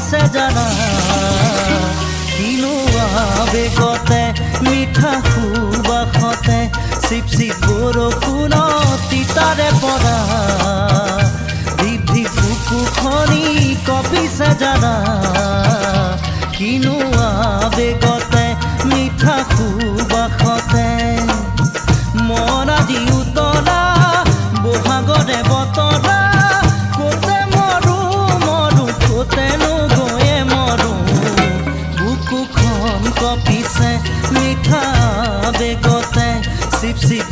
কপিছে জানা কিনো আবেগতে মিঠা সুবাসতে চিপ চিপ বৰষুণত তিতাৰে পৰা ধিপ বুকুখনি কপিছে জানা কিনো আবেগতে মিঠা সুবাসতে মন আজি উতলা বহাগৰে বতৰা কোতে মৰো মৰো কোতেনো গৈয়ে মৰো বুকুখন কপিছে মিঠা আবেগতে চিপ চিপ